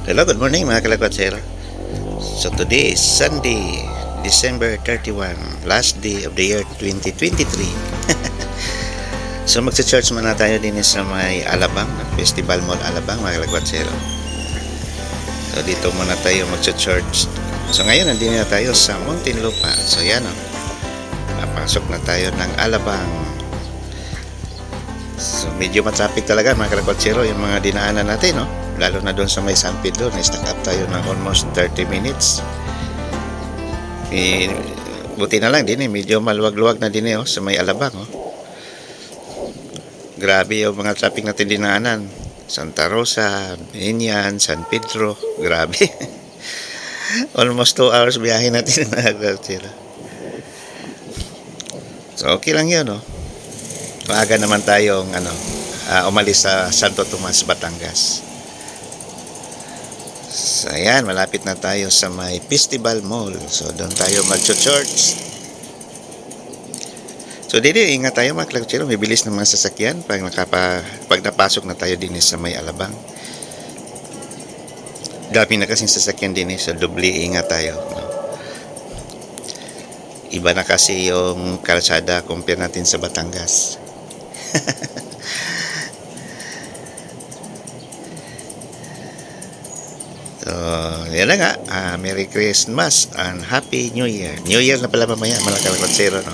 Hello, good morning mga kalakwatsero. So today is Sunday, December 31, last day of the year 2023. So magsa-church muna tayo din sa may Alabang, Festival Mall Alabang mga kalakwatsero. So dito muna tayo magsa-church. So ngayon nandito na tayo sa Muntinlupa. So yan o, napasok na tayo ng Alabang. So medyo matraffic talaga mga kalakwatsero yung mga dinaanan natin, no? Lalo na doon sa may San Pedro, na-stack up tayo ng almost 30 minutes. Buti na lang din medyo maluwag-luwag na din sa may Alabang. Grabe yung mga traffic natin dinaanan. Santa Rosa, Binian, San Pedro, grabe. Almost 2 hours biyahe natin. So okay lang yun. Maaga naman tayong umalis sa Santo Tomas, Batangas. So ayan, malapit na tayo sa may Festival Mall. So doon tayo mag-church. So dito ingat tayo mga kalakwatsero, may bilis ng mga sasakyan pag napasok na tayo din sa may Alabang. Dami na kasing sasakyan din sa doble, ingat tayo. Iba na kasi yung kalsada compare natin sa Batangas. So, yan na nga. Merry Christmas and Happy New Year. New Year na pala mamaya, mga kalakwatsero, no?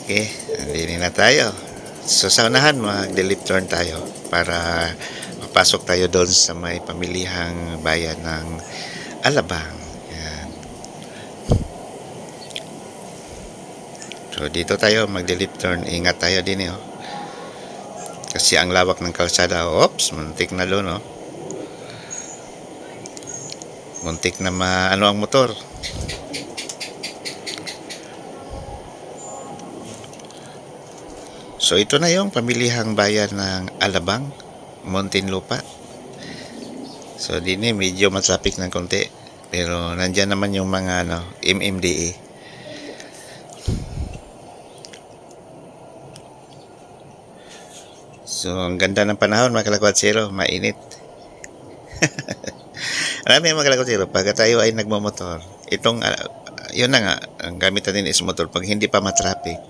Okay, hindi na tayo. So, sa unahan, mag-left turn tayo para mapasok tayo doon sa may pamilihang bayan ng Alabang. Yan. So, dito tayo mag-left turn. Ingat tayo din, kasi ang lawak ng kalsada. Oops, muntik na doon, muntik na ang motor. So ito na yung pamilihang bayan ng Alabang, Muntinlupa. So din medyo matraffic ng konti, pero nandiyan naman yung mga MMDA. So, ang ganda ng panahon mga kalakwatsero, mainit. Marami mga kalakwatsero, pag tayo ay nagmamotor, itong, yun na nga, ang gamit natin is motor, pag hindi pa matraffic,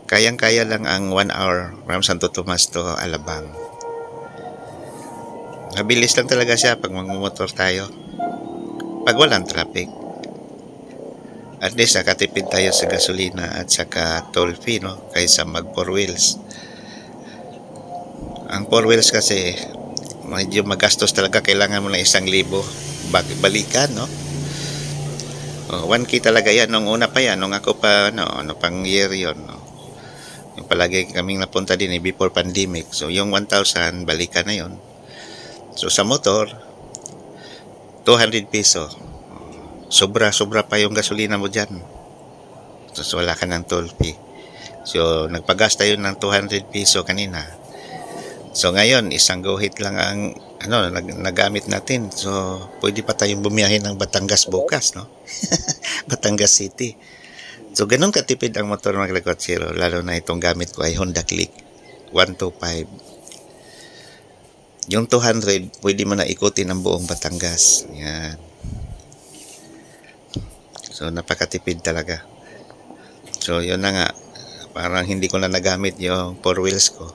kayang-kaya lang ang 1 hour from Santo Tomas to Alabang. Mabilis lang talaga siya pag magmamotor tayo, pag walang traffic. At least nakatipid tayo sa gasolina at saka toll fee, kaysa mag 4 wheels. Ang 4 wheels kasi medyo magastos talaga, kailangan mo na 1,000 balikan, 1K talaga yan nung una pa yan, nung ako pa pang year yon, yung palagi kaming napunta din before pandemic. So yung 1,000 balikan na yon. So sa motor 200 peso, sobra pa yung gasolina mo dyan. So wala ka ng toll fee. So nagpagas tayo ng 200 peso kanina. So ngayon, isang guhit lang ang nagamit natin. So pwede pa tayong bumiyahe ng Batangas bukas, Batangas City. So ganun katipid ang motor mga kalakwatsero, lalo na itong gamit ko ay Honda Click 125. Yung 200, pwede mo na ikutin ang buong Batangas. Yan. So napakatipid talaga. So yun na nga, parang hindi ko na nagamit yung 4 wheels ko.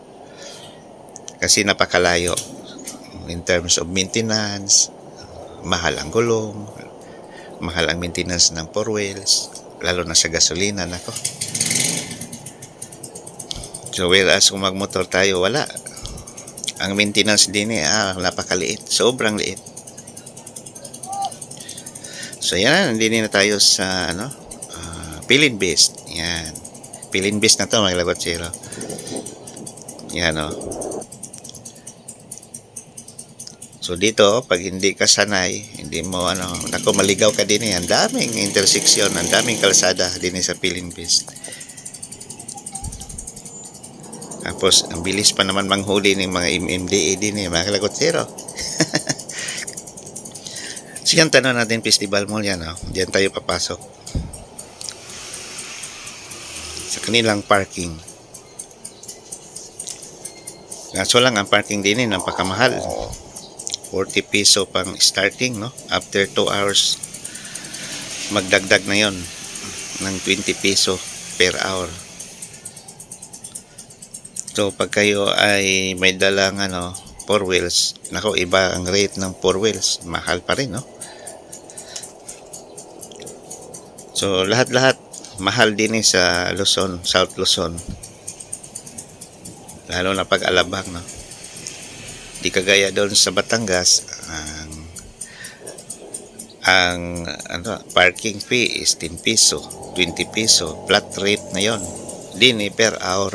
Kasi napakalayo in terms of maintenance, mahal ang gulong, mahal ang maintenance ng 4 wheels, lalo na sa gasolina, nako. So whereas kung magmotor tayo, wala. Ang maintenance din napakaliit, sobrang liit. So yan, nandito na tayo sa Pilin Beast. Yan. Pilin Beast na to mga kalakwatsero. Yan So dito, pag hindi ka sanay, hindi mo maligaw ka din ang daming intersection, ang daming kalsada din sa Pilin Beast. Tapos, ang bilis pa naman manghuli ng mga MMDA din mga kalakwatsero. So yan, tanong natin Festival Mall yan, diyan tayo papasok. Sa kanilang parking. Kaso lang ang parking din napakamahal. 40 piso pang starting, no? After 2 hours magdagdag na yon ng 20 piso per hour. So pag kayo ay may dalang 4 wheels, nako, iba ang rate ng 4 wheels, mahal pa rin, no? So lahat-lahat mahal din sa Luzon, South Luzon, lalo na pag Alabang, no? Di kagaya doon sa Batangas, ang parking fee is 10 piso, 20 piso, flat rate na yon. Dini per hour.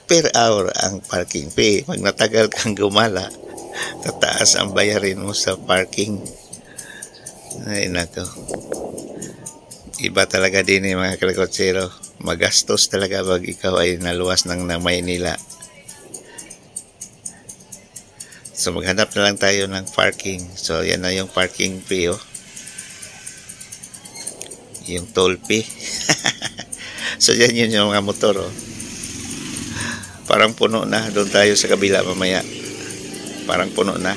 Per hour ang parking fee. Pag natagal kang gumala, tataas ang bayarin mo sa parking. Ay nako, iba talaga din mga kalikotsero. Magastos talaga pag ikaw ay naluwas ng Maynila. So maghanap na lang tayo ng parking. So yan na yung parking fee, yung toll fee. So yan yun yung mga motor, parang puno na. Doon tayo sa kabila mamaya, parang puno na.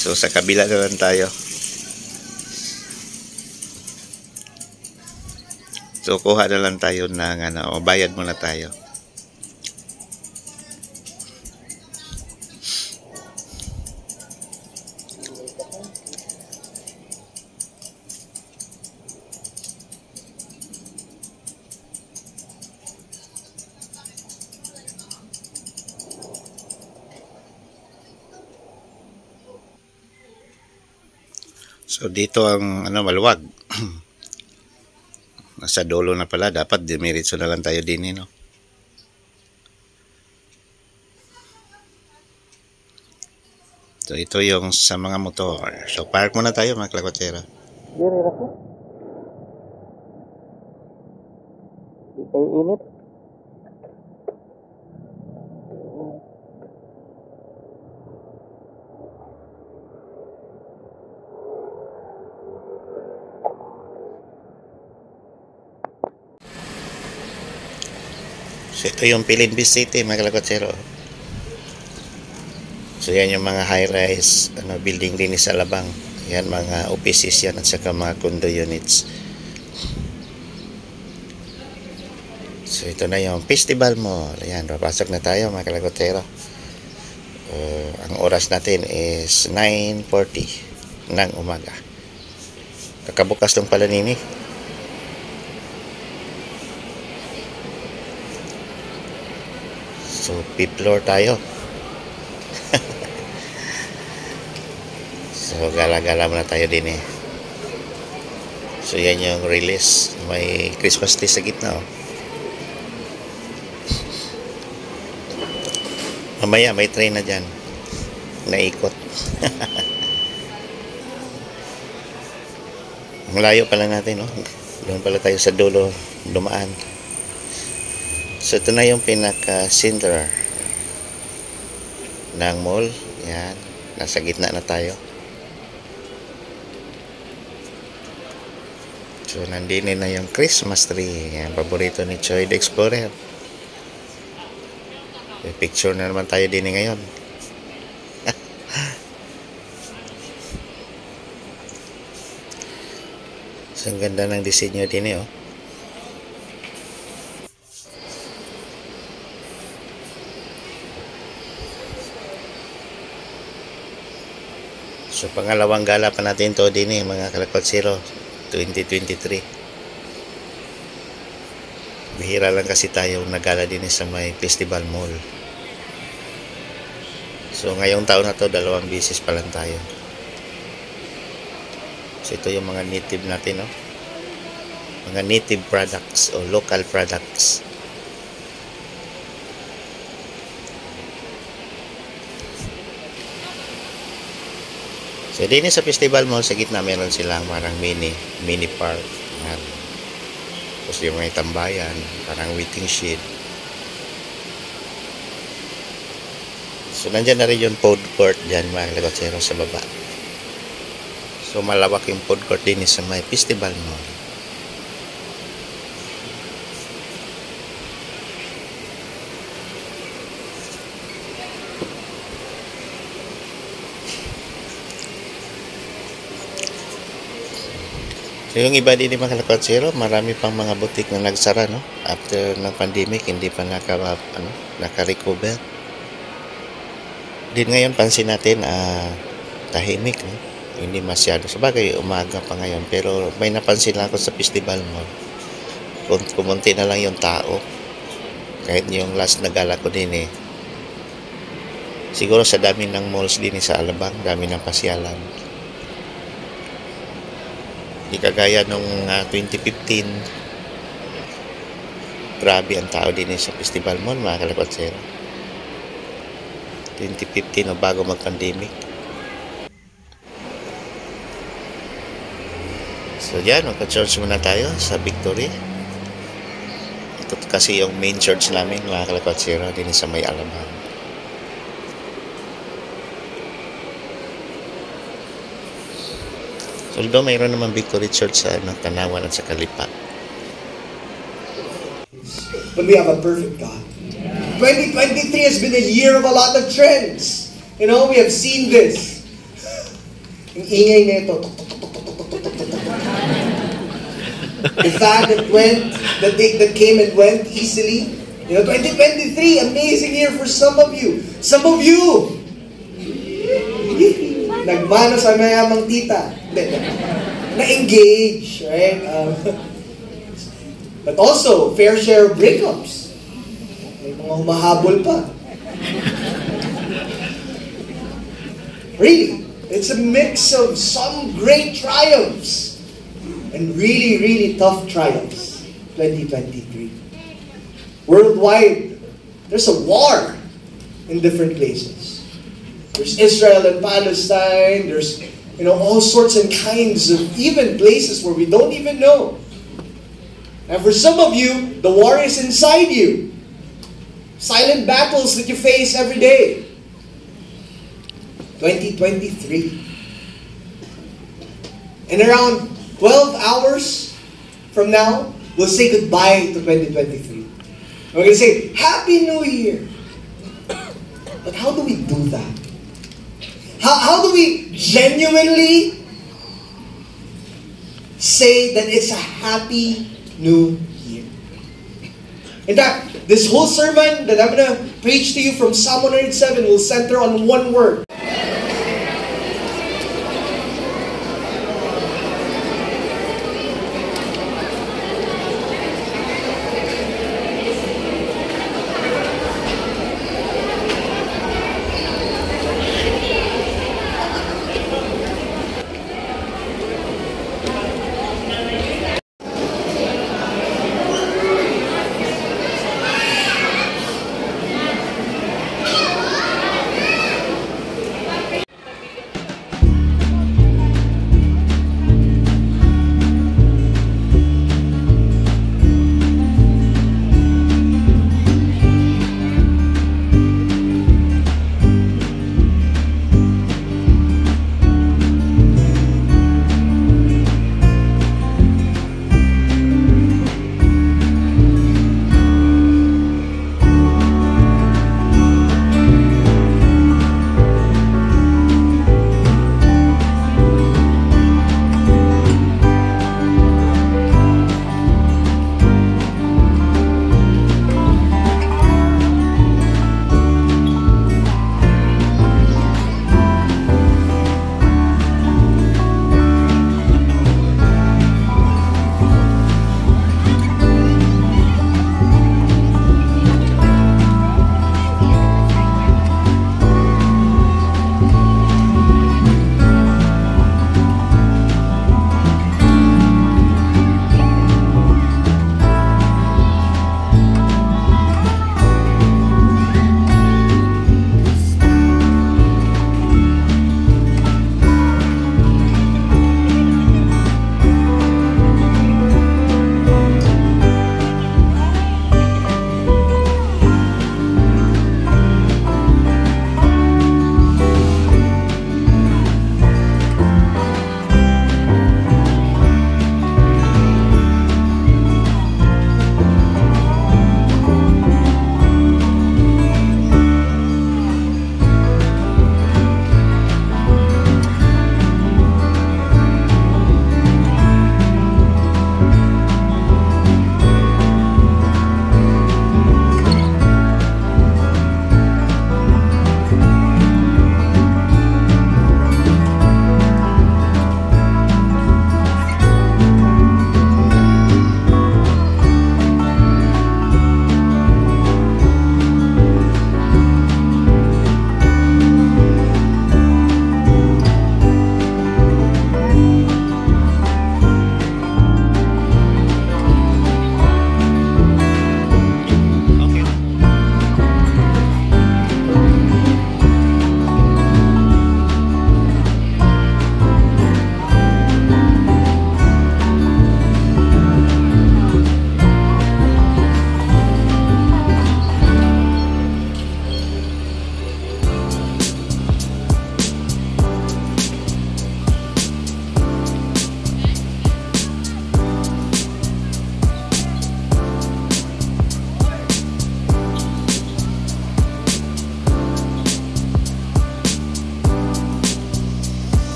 So sa kabila na lang tayo. So kuha na lang tayo ng bayad muna tayo. So dito ang maluwag. Nasa dulo na pala, dapat dimiritso na lang tayo din, no? So ito yung sa mga motor. So park muna tayo mga klakotsera. Init. So ito yung Pilin City mga kalikotsero. So yan yung mga high-rise building din sa Alabang. Yan mga offices yan at saka mga condo units. So ito na yung Festival Mall. Ayan, papasok na tayo mga kalikotsero. Ang oras natin is 9:40 ng umaga. Kakabukas lang pala nini. So, fifth floor tayo. So, gala-gala muna tayo din eh. So, yan yung release. May Christmas tree sa gitna, Mamaya, may train na dyan. Naikot. Malayo pala natin, Doon pala tayo sa dulo dumaan. So ito na yung pinaka-center ng mall. Yan, nasa gitna na tayo. So nandini na yung Christmas tree. Yan, paborito ni Choy the Explorer. May picture na naman tayo din ngayon. So ang ganda ng disenyo din So pangalawang gala pa natin to din mga kalikotsero, 2023. Bihira lang kasi tayo nagala din sa may Festival Mall. So ngayong taon na to, 2 beses pa lang tayo. So ito yung mga native natin, mga native products o local products. So din sa Festival Mall, sa gitna meron silang parang mini park. Yan. Tapos yung may tambayan, parang waiting shed. So nandyan na rin yung food court dyan mga kalikotsero sa baba. So malawak yung food court din sa may Festival Mall. So yung iba din mga kalakotsero, marami pang mga butik na nagsara, no? After ng pandemic, hindi pa naka-recover. Din ngayon, pansin natin, tahimik, no? Hindi masyado. Sabagay, umaga pa ngayon. Pero may napansin lang ako sa festival mall. Kumunti na lang yung tao. Kahit yung last na gala ko din siguro sa dami ng malls din sa Alabang, dami ng pasyalan. Di kagaya nung 2015, grabe ang tao din sa festival mall, mga kalakotsero. 2015 o bago mag-pandemic. So yan, magka-church muna tayo sa Victory. Ito kasi yung main church namin, mga kalakotsero, din sa may Alabang. Although mayroon naman Victory Church sa Tanawan at sa Kalipa. But we have a perfect God. 2023 has been a year of a lot of trends. You know, we have seen this. Yung ingay nito. The fact that came and went easily. You know, 2023, amazing year for some of you. Some of you, nagmano sa mayamang tita. Na-engage, right? But also, fair share of breakups. May mga humahabol pa. Really, it's a mix of some great triumphs and really, really tough trials. 2023. Worldwide, there's a war in different places. There's Israel and Palestine. There's all sorts and kinds of even places where we don't even know. And for some of you, the war is inside you. Silent battles that you face every day. 2023. And around 12 hours from now, we'll say goodbye to 2023. We're going to say, Happy New Year. But how do we do that? How do we genuinely say that it's a happy new year? In fact, this whole sermon that I'm going to preach to you from Psalm 107 will center on one word.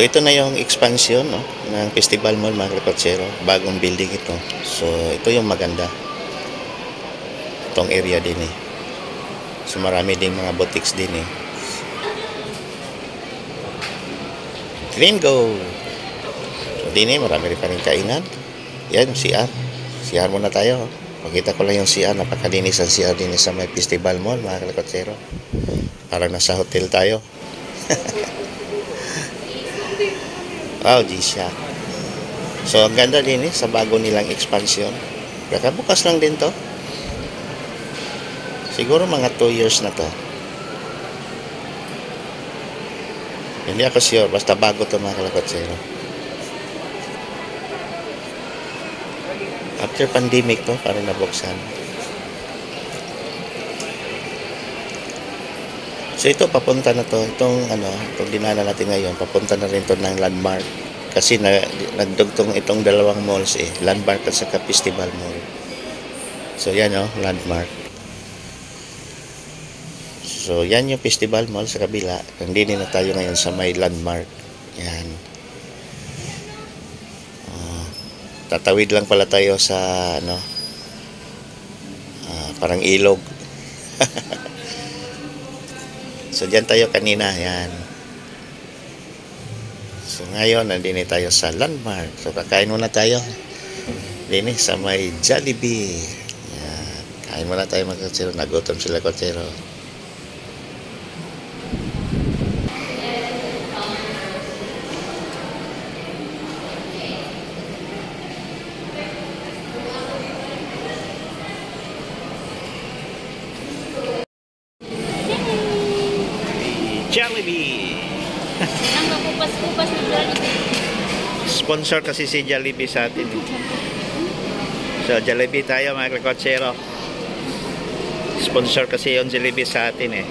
So ito na yung expansion, no, ng Festival Mall, mga kalikotsero. Bagong building ito. So ito yung maganda. Itong area din eh. So marami ding mga boutiques din eh. Green go! So din eh, marami rin pa rin kainan. Yan, CR. CR muna tayo. Pakita ko lang yung CR. Napakalinis ang CR din sa may Festival Mall, mga kalikotsero. Parang nasa hotel tayo. Wow, G-Shock. So, ang ganda din eh, sa bago nilang expansion. Kakabukas lang din to. Siguro mga 2 years na to. Hindi ako sure, basta bago to, mga kalikotsero. After pandemic to, parang nabuksan. So ito, papunta na to. Itong dinala natin ngayon, papunta na rin to ng Landmark. Kasi nagdugtong itong dalawang malls eh. Landmark at saka Festival Mall. So yan Landmark. So yan yung Festival Mall sa kabila. Hindi na tayo ngayon sa may Landmark. Yan. Tatawid lang pala tayo sa parang ilog. So dyan tayo kanina, yan. So ngayon nandini tayo sa Landmark. So kakain muna tayo dini sa may Jollibee. Yan. Kain muna tayo, mga kalikotsero. Nagutom sila, kalikotsero. Jollibee. Ang makupas-kupas ng Jollibee. Sponsor kasi si Jollibee sa atin. So Jollibee tayo, mga kalikotsero. Sponsor kasi yung Jollibee sa atin eh.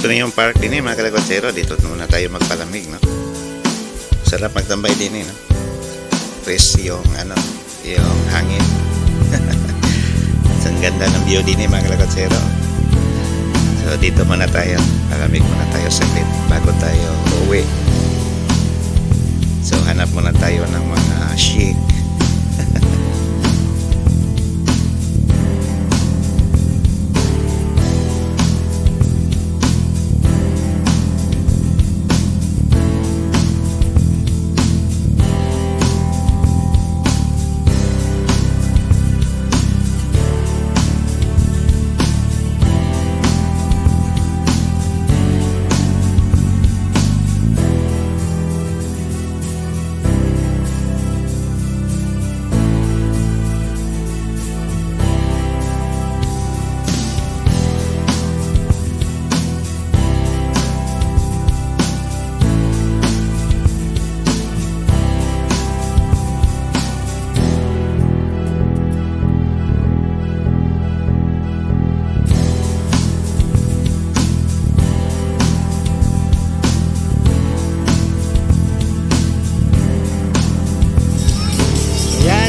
Ito na yung park din eh, mga kalikotsero. Dito muna tayo magpalamig, no? Sarap magtambay din eh, no? Fresh yung yung hangin. Ang ganda ng view din eh, mga kalikotsero. So dito muna tayo, palamig muna tayo saglit bago tayo uwi. So hanap muna tayo ng mga chic.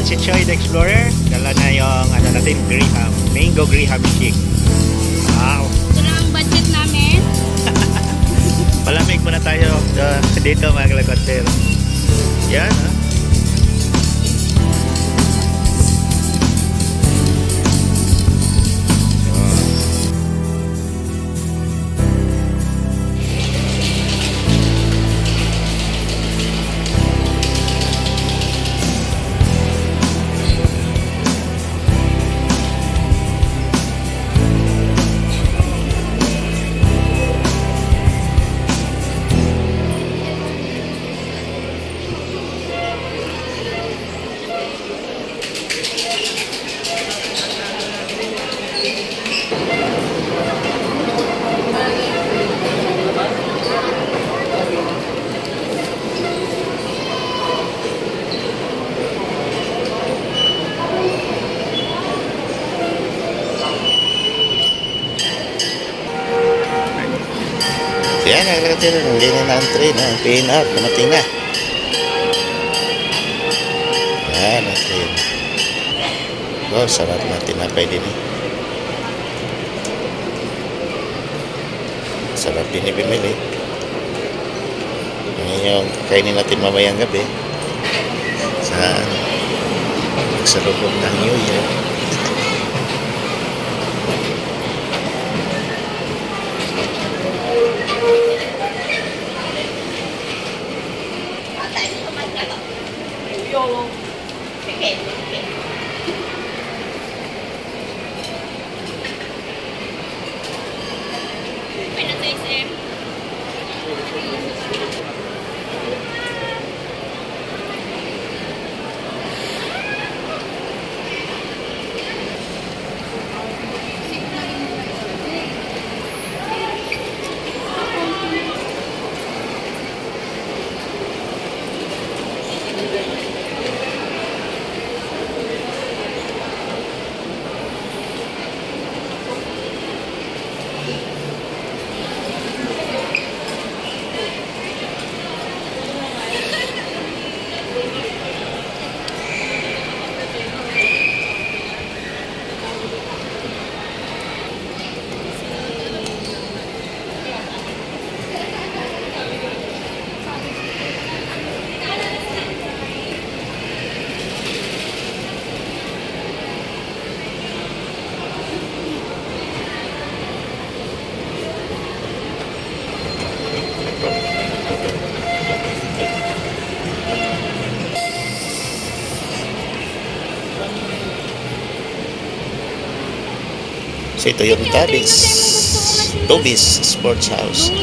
Si Choi the Explorer, dala na yung natin, Graham, Mango Graham Shake. Wow. Ito lang ang budget namin. Palamig muna tayo dito, mga kalikotsero. Yan, ha? nagkakatira. Hindi na ang train. Ang PNR. Dumating na. Yan ang train. Oh, sarap na tinapay din eh. Sarap din ibimili. Yan yung kainin natin mamayang gabi. Sa lubog ng New Year. May nasa SM. So ito yung Tobis Sports House.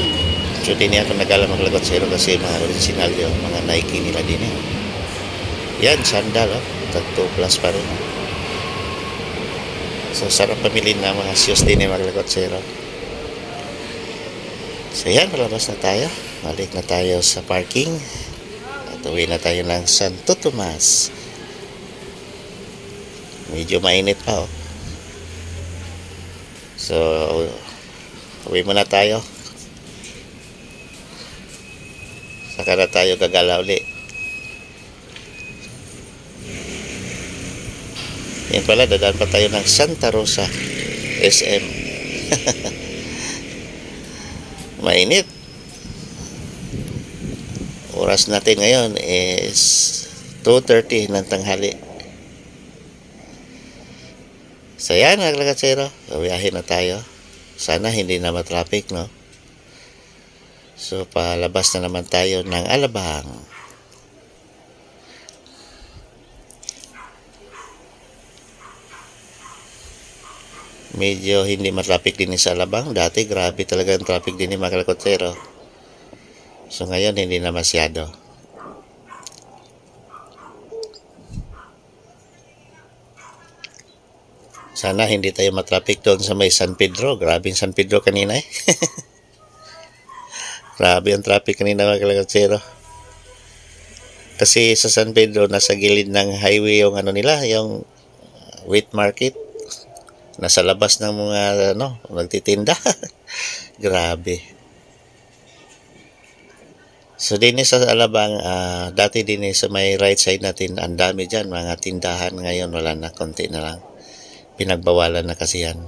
So din niya ako nagala maglagot sa ilo kasi mga original yung mga Nike nila din eh. Yan, sandal oh. 2 plus pa rin. So sarap pamili na mga shoes din eh maglagot sa ilo. So yan, malabas na tayo. Balik na tayo sa parking. At uwi na tayo ng Santo Tomas. Medyo mainit pa oh. So, uwi muna tayo. Saka na tayo gagala uli. Yan pala, dadaan pa tayo ng Santa Rosa SM. Mainit. Oras natin ngayon is 2:30 ng tanghali. So yan mga kalagatsero, gawiyahin na tayo. Sana hindi na matraffic, no? So palabas na naman tayo ng Alabang. Medyo hindi matraffic din sa Alabang. Dati grabe talaga ang traffic din mga kalagatsero. So ngayon hindi na masyado. Sana hindi tayo matraffic doon sa may San Pedro. Grabe yung San Pedro kanina eh. Grabe ang traffic kanina mga kalagatsero. Kasi sa San Pedro, nasa gilid ng highway yung ano nila, yung wheat market. Nasa labas ng mga nagtitinda. Grabe. So din sa Alabang, dati din sa may right side natin, ang dami dyan, mga tindahan. Ngayon wala na, konti na lang. Pinagbawalan na kasi yan.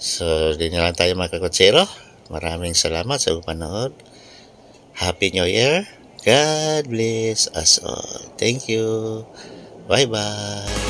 So, din na lang tayo mga kakotsero. Maraming salamat sa panood. Happy New Year. God bless us all. Thank you. Bye-bye.